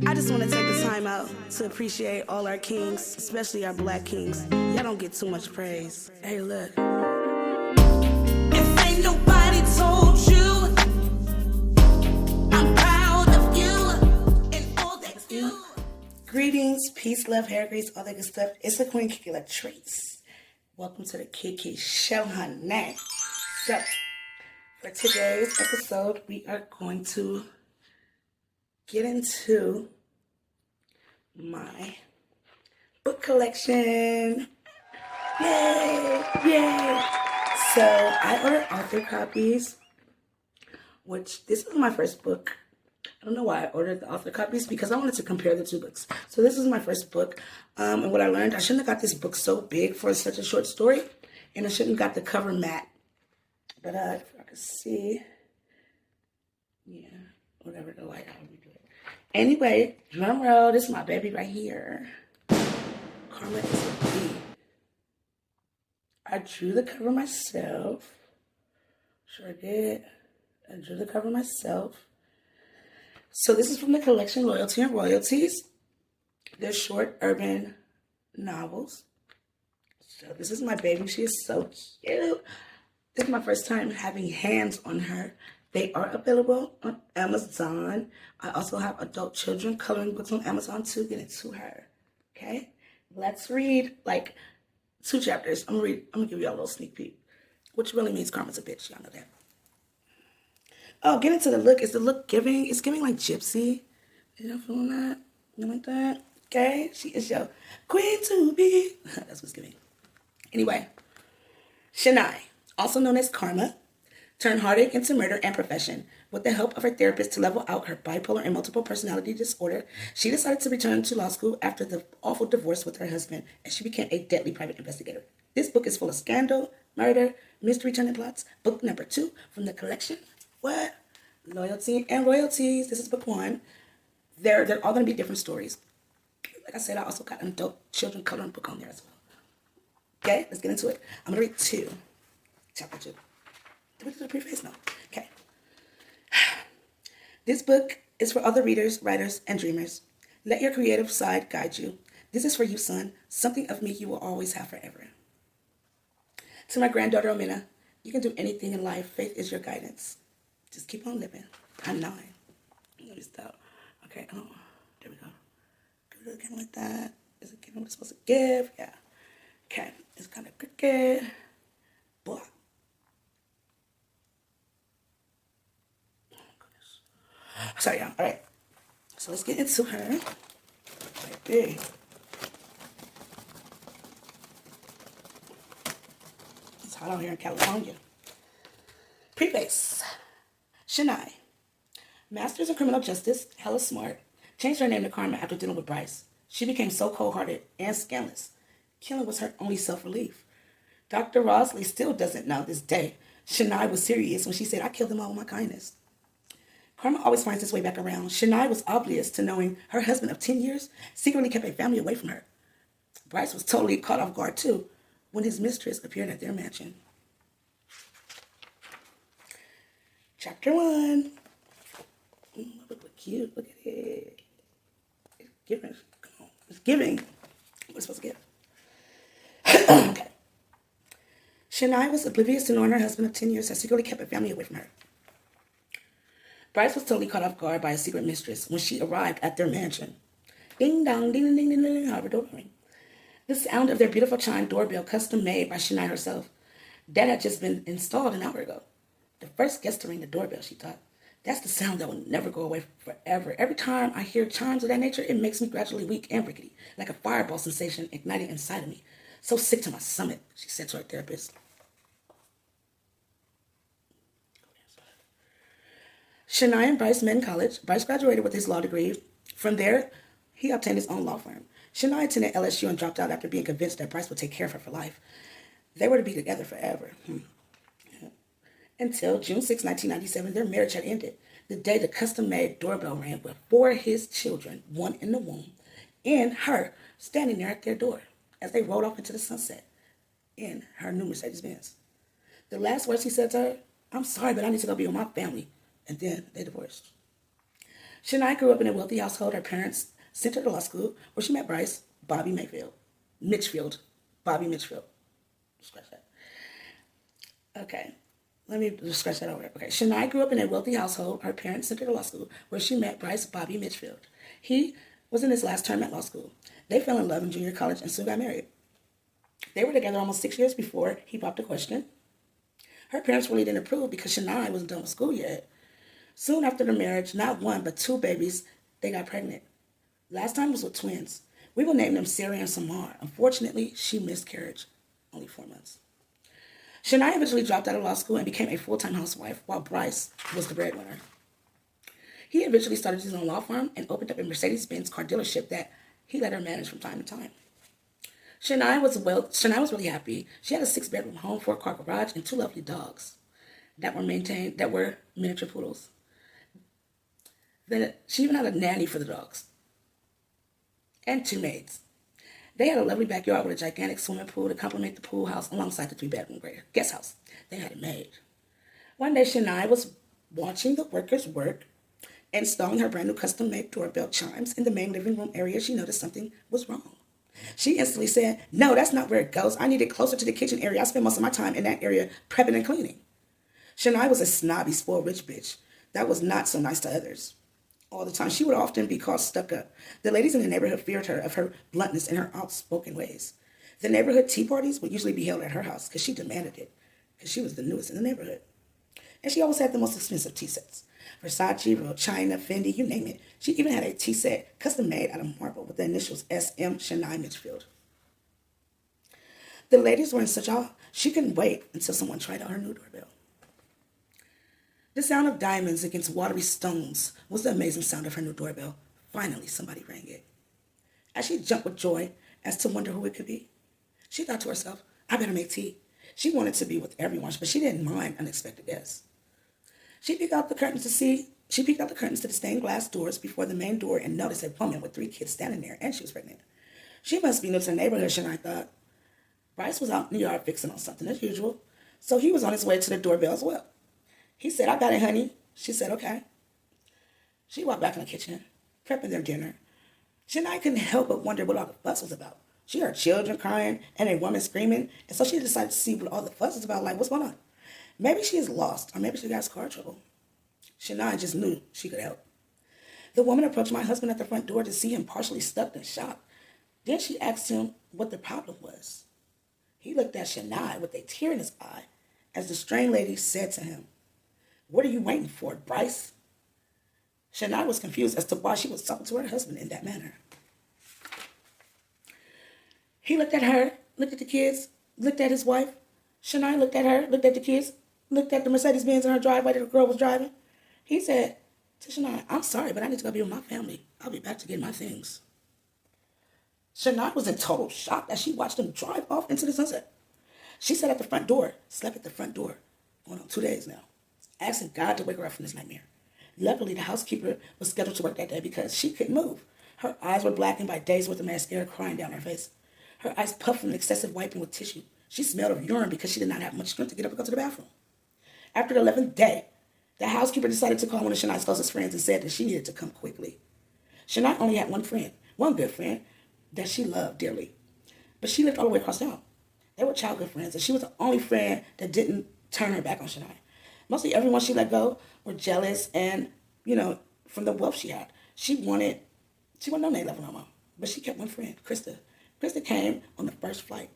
I just want to take the time out to appreciate all our kings, especially our black kings. Y'all don't get too much praise. Hey, look. If ain't nobody told you, I'm proud of you and all that you. Greetings, peace, love, hair grease, all that good stuff. It's the Queen Kiki Latrice. Welcome to the Kiki Show, honey. So, for today's episode, we are going to get into my book collection. Yay! Yay! So I ordered author copies, which this is my first book. I don't know why I ordered the author copies, because I wanted to compare the two books. So this is my first book. And what I learned, I shouldn't have got this book so big for such a short story. And I shouldn't have got the cover matte. But if I could see, yeah, whatever the light, I would be good. Anyway, drum roll, this is my baby right here. Karma is a B. I drew the cover myself. Sure did. I drew the cover myself. So this is from the collection Loyalty and Royalties. They're short urban novels. So this is my baby. She is so cute. This is my first time having hands on her. They are available on Amazon. I also have adult children coloring books on Amazon too. Get it to her. Okay? Let's read like 2 chapters. I'm gonna give you a little sneak peek. Which really means Karma's a bitch. Y'all know that. Oh, get into the look. Is the look giving? It's giving like gypsy. You feeling that? You like that? Okay? She is your queen to be. That's what's giving. Anyway. Shania, also known as Karma, turned heartache into murder and profession. With the help of her therapist to level out her bipolar and multiple personality disorder, she decided to return to law school after the awful divorce with her husband, and she became a deadly private investigator. This book is full of scandal, murder, mystery turning plots. Book number 2 from the collection, what? Loyalty and Royalties. This is book 1. They're all going to be different stories. Like I said, I also got an adult children coloring book on there as well. Okay, let's get into it. I'm going to read 2. Chapter 2. Did we do the preface? No. Okay. This book is for other readers, writers, and dreamers. Let your creative side guide you. This is for you, son. Something of me you will always have forever. To my granddaughter, Omina, you can do anything in life. Faith is your guidance. Just keep on living. I'm 9. Let me stop. Okay. Oh, there we go. Give it again like that. Is it giving what it's supposed to give? Yeah. Okay. It's kind of crooked. Blah. Sorry, y'all. All right. So let's get into her. Baby. It's hot out here in California. Preface. Shania, Masters in Criminal Justice, hella smart, changed her name to Karma after dealing with Bryce. She became so cold-hearted and scandalous. Killing was her only self-relief. Dr. Rosley still doesn't know this day. Shania was serious when she said, I killed them all with my kindness. Karma always finds his way back around. Shania was oblivious to knowing her husband of 10 years secretly kept a family away from her. Bryce was totally caught off guard, too, when his mistress appeared at their mansion. Chapter 1. Look cute. Look at it. It's giving. It's giving. What's supposed to give? Okay. Shania was oblivious to knowing her husband of 10 years had secretly kept a family away from her. Bryce was totally caught off guard by a secret mistress when she arrived at their mansion. Ding dong, ding ding ding ding ding, however, door ring. The sound of their beautiful chime doorbell, custom made by Shania herself. That had just been installed an hour ago. The first guest to ring the doorbell, she thought. That's the sound that will never go away forever. Every time I hear chimes of that nature, it makes me gradually weak and rickety, like a fireball sensation igniting inside of me. So sick to my stomach, she said to her therapist. Shania and Bryce met in college. Bryce graduated with his law degree. From there, he obtained his own law firm. Shania attended LSU and dropped out after being convinced that Bryce would take care of her for life. They were to be together forever. Until June 6, 1997, their marriage had ended. The day the custom-made doorbell rang with 4 of his children, 1 in the womb, and her standing there at their door as they rolled off into the sunset in her new Mercedes-Benz. The last words he said to her, I'm sorry, but I need to go be with my family. and then they divorced. Shania grew up in a wealthy household. Her parents sent her to law school, where she met Bryce Bobby Mitchfield. Bobby Mitchfield. Scratch that. Okay. Let me just scratch that over. Okay. Shania grew up in a wealthy household. Her parents sent her to law school, where she met Bryce Bobby Mitchfield. He was in his last term at law school. They fell in love in junior college and soon got married. They were together almost 6 years before he popped a question. Her parents really didn't approve because Shania wasn't done with school yet. Soon after the marriage, not one but two babies, they got pregnant. Last time was with twins. We will name them Sarah and Samar. Unfortunately, she miscarried. Only 4 months. Shania eventually dropped out of law school and became a full-time housewife while Bryce was the breadwinner. He eventually started his own law firm and opened up a Mercedes-Benz car dealership that he let her manage from time to time. Shania was really happy. She had a 6-bedroom home, 4-car garage, and 2 lovely dogs that were miniature poodles. Then she even had a nanny for the dogs and 2 maids. They had a lovely backyard with a gigantic swimming pool to complement the pool house alongside the 3-bedroom guest house. They had a maid. One day, Shania was watching the workers work, installing her brand new custom-made doorbell chimes in the main living room area. She noticed something was wrong. She instantly said, "No, that's not where it goes. I need it closer to the kitchen area. I spend most of my time in that area prepping and cleaning." Shania was a snobby, spoiled rich bitch that was not so nice to others. All the time, she would often be called stuck up. The ladies in the neighborhood feared her of her bluntness and her outspoken ways. The neighborhood tea parties would usually be held at her house because she demanded it, because she was the newest in the neighborhood. And she always had the most expensive tea sets. Versace, Real China, Fendi, you name it. She even had a tea set custom made out of marble with the initials SM Shania Mitchfield. The ladies were in such awe, she couldn't wait until someone tried out her new doorbell. The sound of diamonds against watery stones was the amazing sound of her new doorbell. Finally, somebody rang it. As she jumped with joy as to wonder who it could be, she thought to herself, "I better make tea." She wanted to be with everyone, but she didn't mind unexpected guests. She peeked out the curtains to the stained glass doors before the main door and noticed a woman with 3 kids standing there, and she was pregnant. She must be new to the neighborhood, Shania thought. Bryce was out in the yard fixing on something as usual, so he was on his way to the doorbell as well. He said, "I got it, honey." She said, "Okay." She walked back in the kitchen, prepping their dinner. Shania couldn't help but wonder what all the fuss was about. She heard children crying and a woman screaming, and so she decided to see what all the fuss was about, like, what's going on? Maybe she is lost, or maybe she got car trouble. Shania just knew she could help. The woman approached my husband at the front door to see him partially stuck and shocked. Then she asked him what the problem was. He looked at Shania with a tear in his eye as the strange lady said to him, "What are you waiting for, Bryce?" Shania was confused as to why she was talking to her husband in that manner. He looked at her, looked at the kids, looked at his wife. Shania looked at her, looked at the kids, looked at the Mercedes-Benz in her driveway that the girl was driving. He said to Shania, "I'm sorry, but I need to go be with my family. I'll be back to get my things." Shania was in total shock as she watched him drive off into the sunset. She sat at the front door, slept at the front door, going on 2 days now, asking God to wake her up from this nightmare. Luckily, the housekeeper was scheduled to work that day because she couldn't move. Her eyes were blackened by days worth of mascara crying down her face. Her eyes puffed from excessive wiping with tissue. She smelled of urine because she did not have much strength to get up and go to the bathroom. After the 11th day, the housekeeper decided to call one of Shania's closest friends and said that she needed to come quickly. Shania only had one friend, one good friend, that she loved dearly. But she lived all the way across town. They were childhood friends, and she was the only friend that didn't turn her back on Shania. Mostly everyone she let go were jealous and, from the wealth she had. She wanted no name level no more. But she kept one friend, Krista. Krista came on the first flight.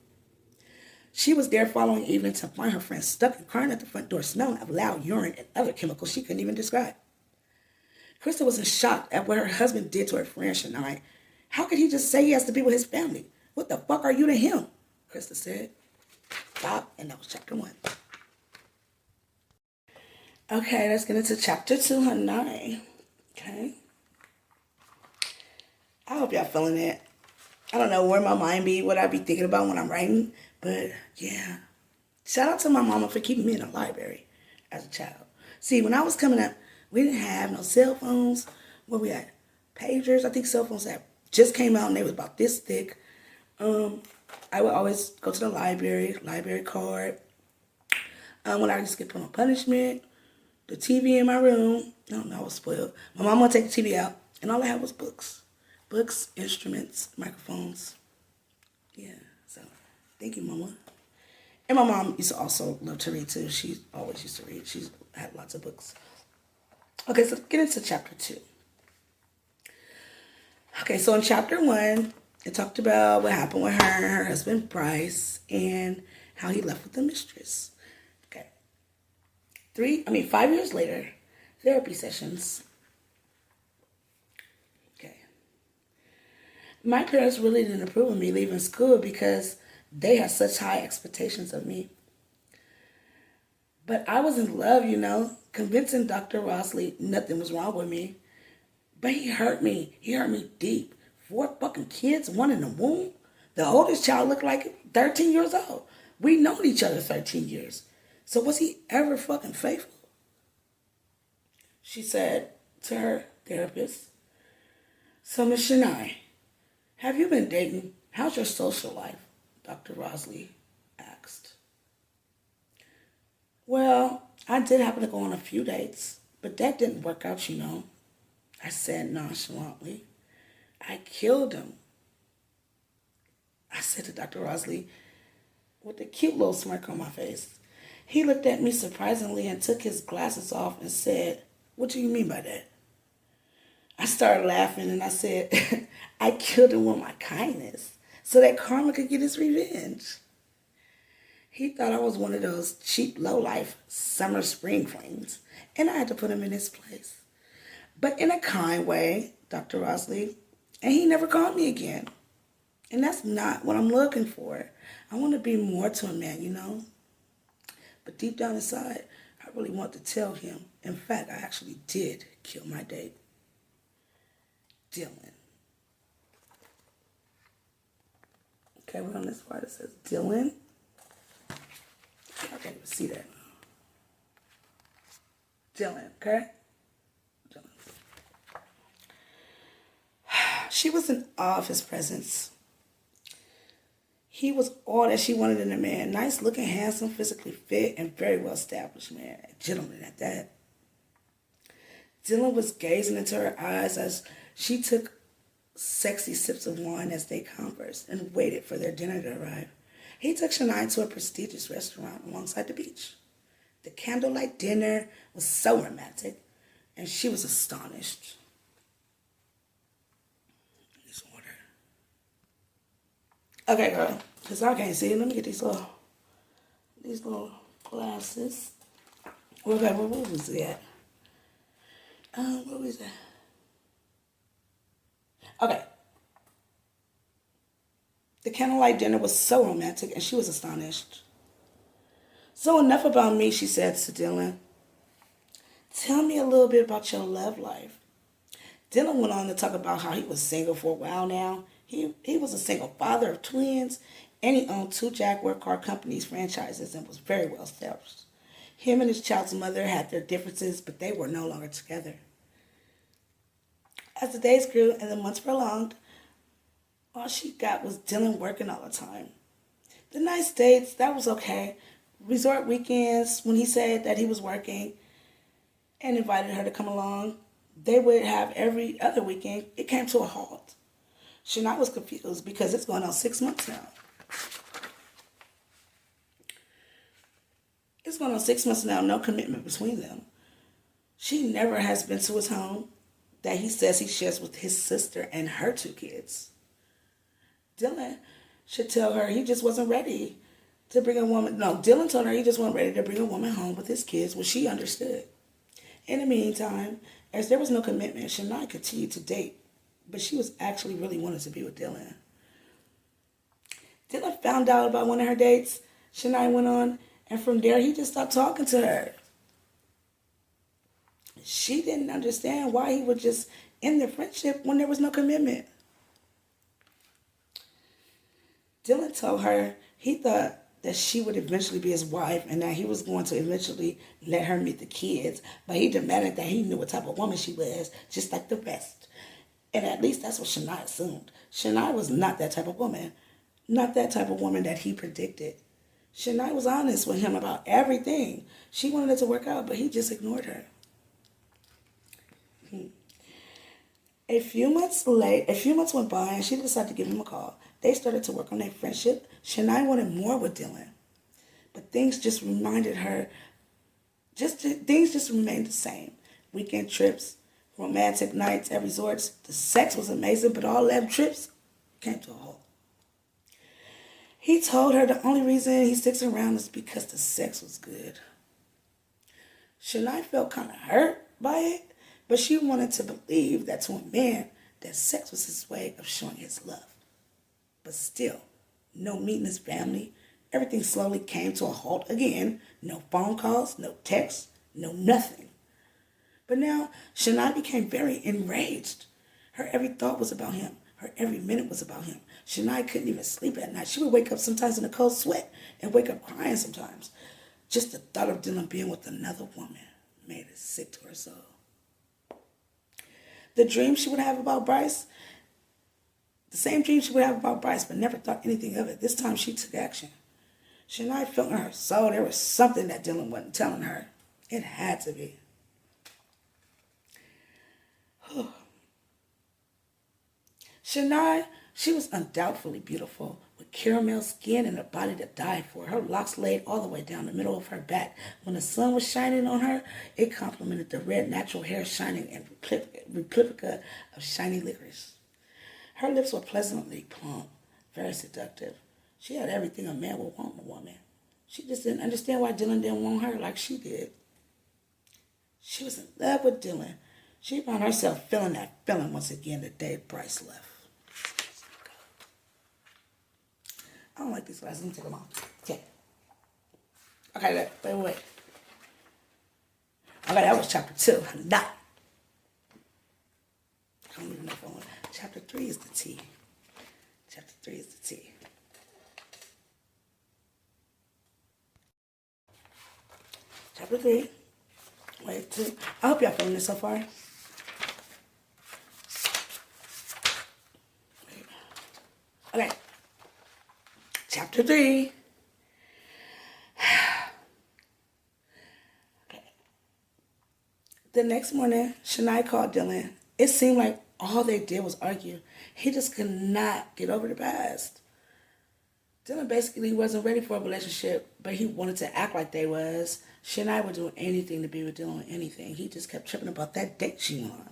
She was there following evening to find her friend stuck and crying at the front door, smelling of loud urine and other chemicals she couldn't even describe. Krista was in shock at what her husband did to her friend Shania. How could he just say he has to be with his family? What the fuck are you to him? Krista said. Stop, and that was chapter 1. Okay, let's get into chapter 2, honey. Okay. I hope y'all feeling it. I don't know where my mind be, what I be thinking about when I'm writing, but yeah. Shout out to my mama for keeping me in the library as a child. See, when I was coming up, we didn't have no cell phones. What we had? Pagers. I think cell phones had just came out and they was about this thick. I would always go to the library card. When I used to get put on punishment, the TV in my room. No, I was spoiled. My mom would take the TV out, and all I had was books. Books, instruments, microphones. Yeah, so thank you, Mama. And my mom used to also love to read, too. She always used to read. She had lots of books. Okay, so get into chapter 2. Okay, so in chapter 1, it talked about what happened with her and her husband, Bryce, and how he left with the mistress. Okay. 5 years later, therapy sessions. Okay. My parents really didn't approve of me leaving school because they had such high expectations of me. But I was in love, convincing Dr. Rosley nothing was wrong with me. But he hurt me. He hurt me deep. 4 fucking kids, 1 in the womb. The oldest child looked like 13 years old. We known each other 13 years. So was he ever fucking faithful? She said to her therapist, "So, Miss Shania, have you been dating? How's your social life?" Dr. Rosley asked. "Well, I did happen to go on a few dates, but that didn't work out, I said nonchalantly. "I killed him," I said to Dr. Rosley with a cute little smirk on my face. He looked at me surprisingly and took his glasses off and said, "What do you mean by that?" I started laughing and I said, "I killed him with my kindness so that karma could get his revenge." He thought I was one of those cheap, low-life summer spring flames, and I had to put him in his place. But in a kind way, Dr. Rosley, and he never called me again. And that's not what I'm looking for. I want to be more to a man, But deep down inside, I really want to tell him. In fact, I actually did kill my date, Dylan. Okay, we're on this part. It says Dylan. I can't even see that. Dylan, okay? She was in awe of his presence. He was all that she wanted in a man. Nice looking, handsome, physically fit, and very well established man. A gentleman at that. Dylan was gazing into her eyes as she took sexy sips of wine as they conversed and waited for their dinner to arrive. He took Shania to a prestigious restaurant alongside the beach. The candlelight dinner was so romantic, and she was astonished. This water. Okay, girl, because I can't see it. Let me get these little glasses. Okay, what was that? What was that? Okay. The candlelight dinner was so romantic, and she was astonished. "So enough about me," she said to Dylan. "Tell me a little bit about your love life." Dylan went on to talk about how he was single for a while now. He was a single father of twins, and he owned 2 Jaguar car companies franchises and was very well established. Him and his child's mother had their differences, but they were no longer together. As the days grew and the months prolonged, all she got was Dylan working all the time. The nice dates, that was okay. Resort weekends, when he said that he was working and invited her to come along, they would have every other weekend. It came to a halt. Shania was confused because it's going on 6 months now. It's going on 6 months now, no commitment between them. She never has been to his home that he says he shares with his sister and her 2 kids. Dylan should tell her he just wasn't ready to bring a woman. No, Dylan told her he just wasn't ready to bring a woman home with his kids, which she understood. In the meantime, as there was no commitment, Shania continued to date, but she was actually really wanting to be with Dylan. Dylan found out about one of her dates. Shania went on, and from there, he just stopped talking to her. She didn't understand why he would just end their friendship when there was no commitment. Dylan told her he thought that she would eventually be his wife and that he was going to eventually let her meet the kids, but he demanded that he knew what type of woman she was, just like the rest. And at least that's what Shania assumed. Shania was not that type of woman. Not that type of woman that he predicted. Shania was honest with him about everything. She wanted it to work out, but he just ignored her. A few months went by, and she decided to give him a call. They started to work on their friendship. Shania wanted more with Dylan, but things just remained the same. Weekend trips, romantic nights at resorts. The sex was amazing, but all 11 trips came to a halt. He told her the only reason he sticks around is because the sex was good. Shania felt kind of hurt by it, but she wanted to believe that to a man, that sex was his way of showing his love. But still, no meeting his family. Everything slowly came to a halt again. No phone calls, no texts, no nothing. But now, Shania became very enraged. Her every thought was about him. Her every minute was about him. Shania couldn't even sleep at night. She would wake up sometimes in a cold sweat and wake up crying sometimes. Just the thought of Dylan being with another woman made it sick to her soul. The dream she would have about Bryce, the same dream she would have about Bryce, but never thought anything of it. This time she took action. Shania felt in her soul there was something that Dylan wasn't telling her. It had to be. Shania, she was undoubtedly beautiful, with caramel skin and a body to die for. Her locks laid all the way down the middle of her back. When the sun was shining on her, it complemented the red natural hair shining and replica of shiny licorice. Her lips were pleasantly plump, very seductive. She had everything a man would want in a woman. She just didn't understand why Dylan didn't want her like she did. She was in love with Dylan. She found herself feeling that feeling once again the day Bryce left. I don't like these glasses. Let me take them off. Okay. Okay, wait. Okay, that was chapter 2. I don't even know if I want. Chapter 3 is the T. Chapter 3 is the T. Chapter 3. Wait, 2. I hope y'all feeling this so far. Okay. Chapter 3. Okay. The next morning, Shania called Dylan. It seemed like all they did was argue. He just could not get over the past. Dylan basically wasn't ready for a relationship, but he wanted to act like they was. Shania would do anything to be with Dylan, anything. He just kept tripping about that date she went on.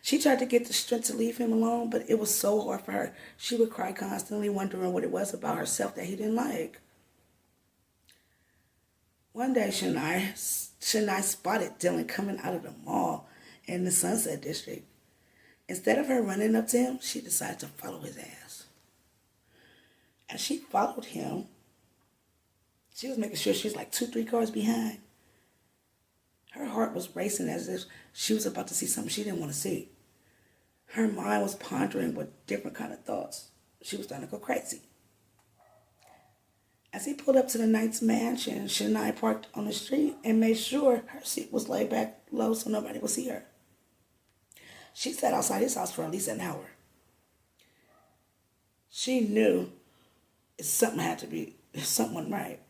She tried to get the strength to leave him alone, but it was so hard for her. She would cry constantly, wondering what it was about herself that he didn't like. One day, Shania spotted Dylan coming out of the mall in the Sunset District. Instead of her running up to him, she decided to follow his ass. As she followed him, she was making sure she was like 2-3 cars behind. Her heart was racing as if she was about to see something she didn't want to see. Her mind was pondering with different kind of thoughts. She was starting to go crazy. As he pulled up to the Knight's mansion, Shania parked on the street and made sure her seat was laid back low so nobody would see her. She sat outside his house for at least an hour. She knew something wasn't right.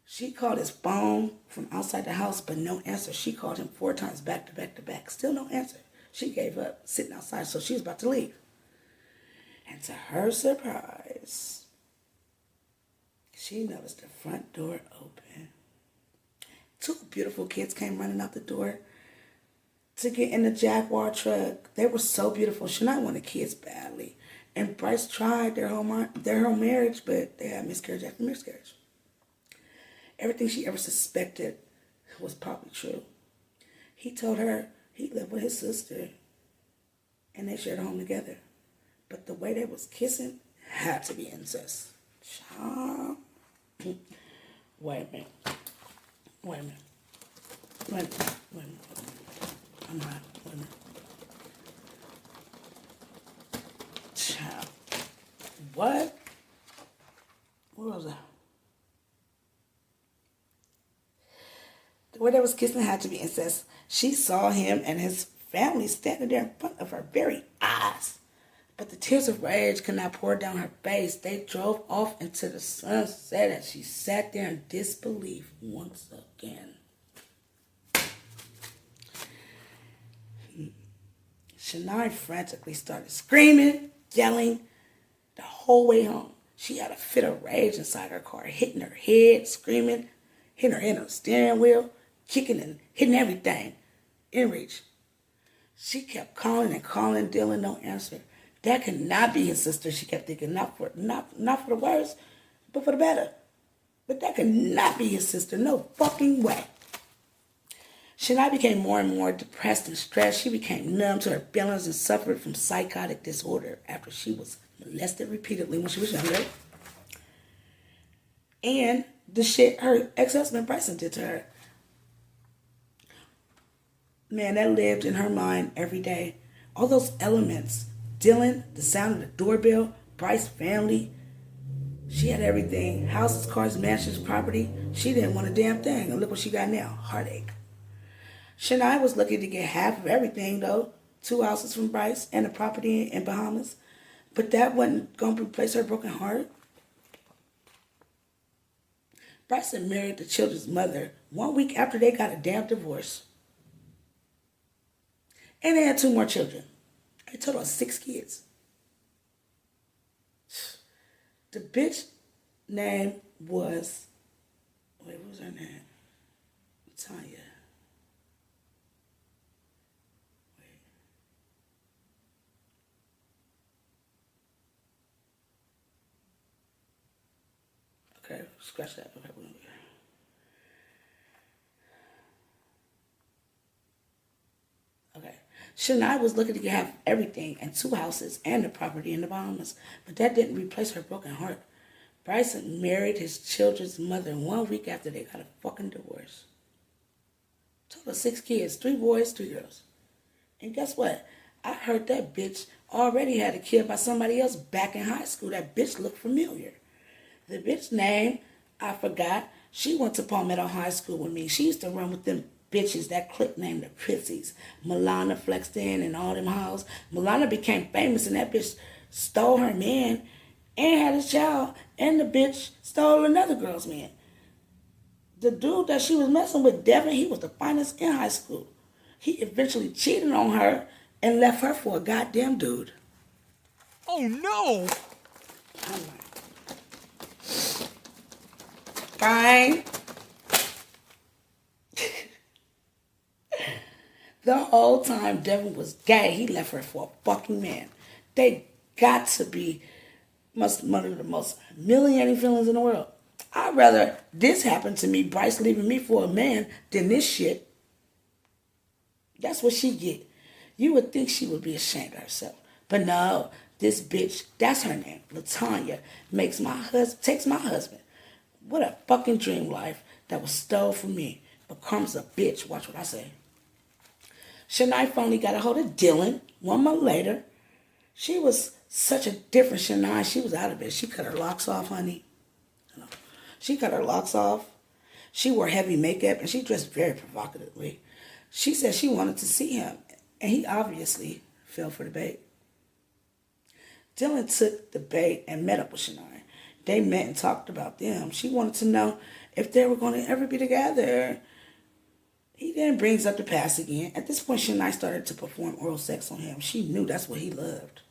She called his phone from outside the house, but no answer. She called him 4 times back to back to back. Still no answer. She gave up sitting outside, so she was about to leave. And to her surprise, she noticed the front door open. 2 beautiful kids came running out the door to get in the Jaguar truck. They were so beautiful. Shania wanted kids badly. And Bryce tried their whole marriage, but they had miscarriage after miscarriage. Everything she ever suspected was probably true. He told her he lived with his sister and they shared a home together. But the way they was kissing had to be incest. Child. Wait a minute. I'm not. Wait a minute. Child. What? What was that? The way they was kissing had to be incest. She saw him and his family standing there in front of her very eyes. But the tears of rage could not pour down her face. They drove off into the sunset as she sat there in disbelief once again. Shania frantically started screaming, yelling the whole way home. She had a fit of rage inside her car, hitting her head, screaming, hitting her head on the steering wheel, kicking and hitting everything in reach. She kept calling and calling Dylan, no answer. That could not be his sister, she kept thinking, not for the worse, but for the better. But that could not be his sister, no fucking way. Shania became more and more depressed and stressed. She became numb to her feelings and suffered from psychotic disorder after she was molested repeatedly when she was younger. And the shit her ex-husband Bryson did to her. Man, that lived in her mind every day. All those elements. Dylan, the sound of the doorbell, Bryce's family. She had everything. Houses, cars, mansions, property. She didn't want a damn thing. And look what she got now. Heartache. Shania was lucky to get half of everything, though. 2 houses from Bryce and a property in Bahamas. But that wasn't going to replace her broken heart. Bryson married the children's mother 1 week after they got a damn divorce. And they had 2 more children. A total of 6 kids. The bitch name was... Wait, what was her name? Tanya. Okay, scratch that. Okay, Shania was looking to get half everything and 2 houses and the property in the Bahamas, but that didn't replace her broken heart. Bryson married his children's mother 1 week after they got a fucking divorce. Total of 6 kids, 3 boys, 3 girls. And guess what? I heard that bitch already had a kid by somebody else back in high school. That bitch looked familiar. The bitch name, I forgot. She went to Palmetto High School with me. She used to run with them bitches, that clique named the Prissies. Milana flexed in and all them hoes. Milana became famous and that bitch stole her man and had his child. And the bitch stole another girl's man. The dude that she was messing with, Devin, he was the finest in high school. He eventually cheated on her and left her for a goddamn dude. Oh no! I'm like, fine. The whole time Devin was gay, he left her for a fucking man. They got to be one of the most humiliating feelings in the world. I'd rather this happen to me, Bryce leaving me for a man, than this shit. That's what she get. You would think she would be ashamed of herself. But no, this bitch, that's her name, LaTanya, takes my husband. What a fucking dream life that was stole from me. Becomes a bitch, watch what I say. Shania finally got a hold of Dylan 1 month later. She was such a different Shania. She was out of it. She cut her locks off, honey. She cut her locks off. She wore heavy makeup and she dressed very provocatively. She said she wanted to see him, and he obviously fell for the bait. Dylan took the bait and met up with Shania. They met and talked about them. She wanted to know if they were going to ever be together. He then brings up the past again. At this point, Shania started to perform oral sex on him. She knew that's what he loved.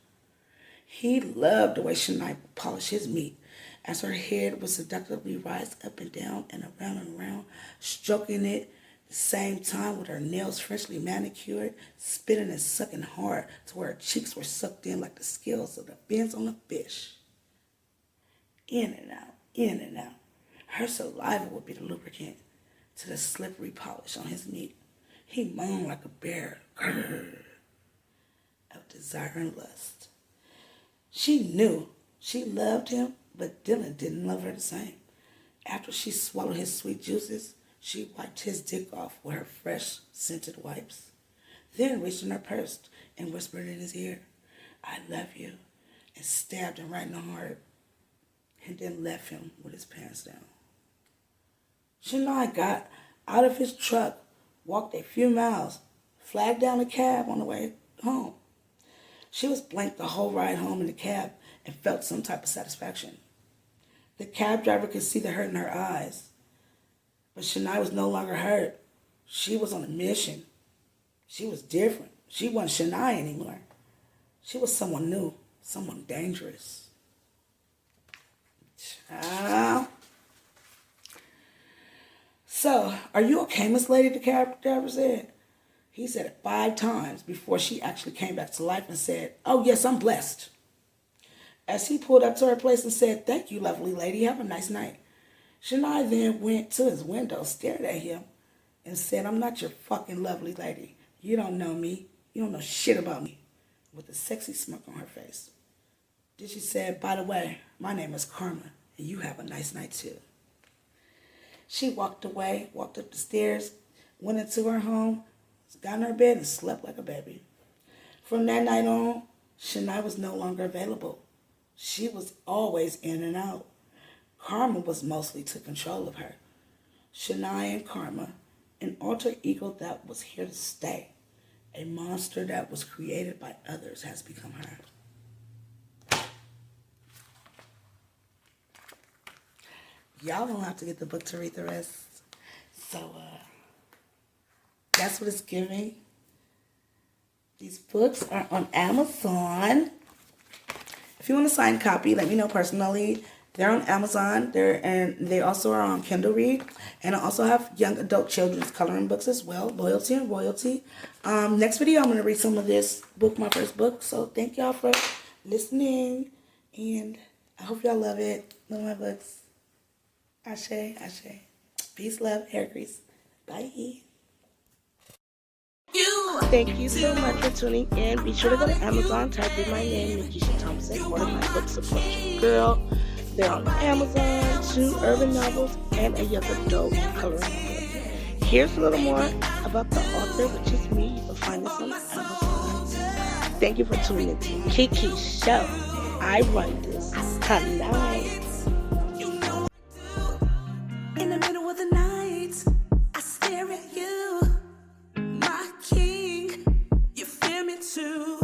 He loved the way Shania polished his meat as her head would seductively rise up and down and around, stroking it at the same time with her nails freshly manicured, spitting and sucking hard to where her cheeks were sucked in like the scales of the fins on a fish. In and out, in and out. Her saliva would be the lubricant to the slippery polish on his meat. He moaned like a bear, grrr, of desire and lust. She knew she loved him, but Dylan didn't love her the same. After she swallowed his sweet juices, she wiped his dick off with her fresh, scented wipes, then reached in her purse and whispered in his ear, "I love you," and stabbed him right in the heart, and then left him with his pants down. Shania got out of his truck, walked a few miles, flagged down a cab on the way home. She was blank the whole ride home in the cab and felt some type of satisfaction. The cab driver could see the hurt in her eyes. But Shania was no longer hurt. She was on a mission. She was different. She wasn't Shania anymore. She was someone new, someone dangerous. Child. So, are you okay, Miss Lady? The cab driver said. He said it 5 times before she actually came back to life and said, "Oh, yes, I'm blessed." As he pulled up to her place and said, "Thank you, lovely lady. Have a nice night." Shania then went to his window, stared at him, and said, "I'm not your fucking lovely lady. You don't know me. You don't know shit about me," with a sexy smirk on her face. Then she said, "By the way, my name is Karma, and you have a nice night too." She walked away, walked up the stairs, went into her home, got in her bed, and slept like a baby. From that night on, Shania was no longer available. She was always in and out. Karma was mostly to control of her. Shania and Karma, an alter ego that was here to stay. A monster that was created by others has become her. Y'all don't have to get the book to read the rest. So, that's what it's giving. These books are on Amazon. If you want a signed copy, let me know personally. They're on Amazon. They also are on Kindle Read. And I also have young adult children's coloring books as well. Loyalty and Royalty. Next video, I'm going to read some of this book, my first book. So thank y'all for listening. And I hope y'all love it. Love my books. Ashe, ashe. Peace, love, hair grease. Bye. Thank you so much for tuning in. Be sure to go to Amazon, type in my name, Nikisha Thompson, order my book, Support Your Girl. They're on Amazon, 2 urban novels, and a young adult coloring book. Here's a little more about the author, which is me. You can find this on Amazon. Thank you for tuning in to Kiki's show. I run this tonight. In the middle of the night, I stare at you, my king. You feel me too.